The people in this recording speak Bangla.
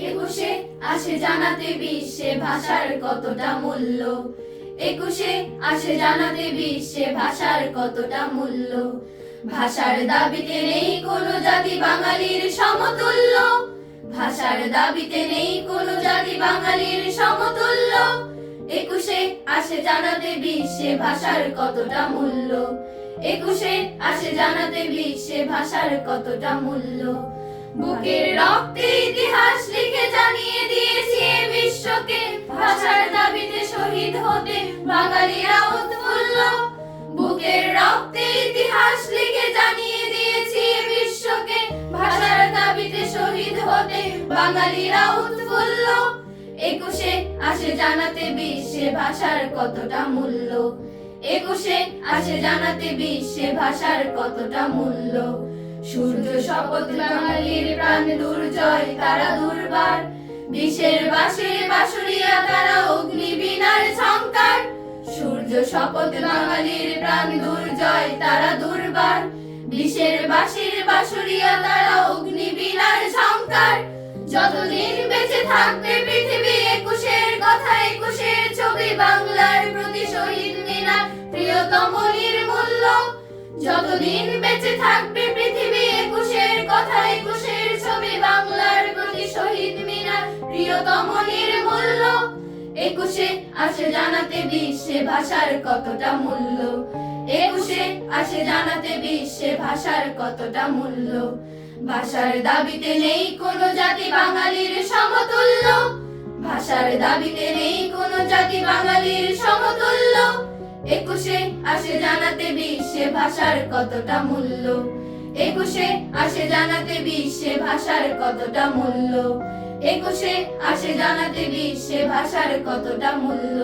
একুশে আসে জানাতে বিশ্বে ভাষার কতটা মূল্য। একুশে আসে জানাতে বিশ্বে ভাষার কতটা মূল্য। ভাষার দাবিতে নেই কোনো জাতি বাঙালির সমতুল্য। ভাষার দাবিতে নেই কোনো জাতি বাঙালির সমতুল্য। একুশে আসে জানাতে বিশ্বে ভাষার কতটা মূল্য। একুশে আসে জানাতে বিশ্বে ভাষার কতটা মূল্য। বুকের রক্তে ইতিহাস লিখে জানিয়ে দিয়েছি এ বিশ্বকে, ভাষার দাবিতে শহীদ হতে বাঙালিরা উৎফুল্ল। বুকের রক্তে ইতিহাস লিখে জানিয়ে দিয়েছি এ বিশ্বকে, ভাষার দাবিতে শহীদ হতে বাঙালিরা উৎফুল্ল। একুশে আসে জানাতে বিশ্বে ভাষার কতটা মূল্য। একুশে আসে জানাতে বিশ্বে ভাষার কতটা মূল্য। সূর্য শপথ বাঙালির প্রাণ দুর্জয় তারা দুর্বার, বিষের বাঁশে বাঁশুরিয়া তারা অগ্নি বীণার ঝংকার। সূর্য শপথ বাঙালির প্রাণ দুর্জয় তারা দুর্বার, বিষের বাঁশির বাঁশুরিয়া তারা অগ্নি বীণার ঝংকার। যতদিন বেঁচে থাকবে পৃথিবী একুশের কথা, একুশের ছবি বাংলার প্রতি শহীদ মিনার প্রিয়তম নির্মূল্য। যতদিন বেঁচে থাকবে পৃথিবী একুশের কথা, একুশের ছবি বাংলার প্রতি শহীদ মিনার প্রিয়তম নির্মূল্য। একুশে আসে জানাতে বিশ্বে ভাষার কতটা মূল্য। একুশে আসে জানাতে বিশ্বে ভাষার কতটা মূল্য। ভাষার দাবিতে নেই কোনো জাতি বাঙালির সমতুল্য। ভাষার দাবিতে নেই কোনো জাতি বাঙালির সমতুল্য। একুশে আসে জানাতে বিশ্বে ভাষার কতটা মূল্য। একুশে আসে জানাতে বিশ্বে ভাষার কতটা মূল্য। একুশে আসে জানাতে বিশ্বে ভাষার কতটা মূল্য।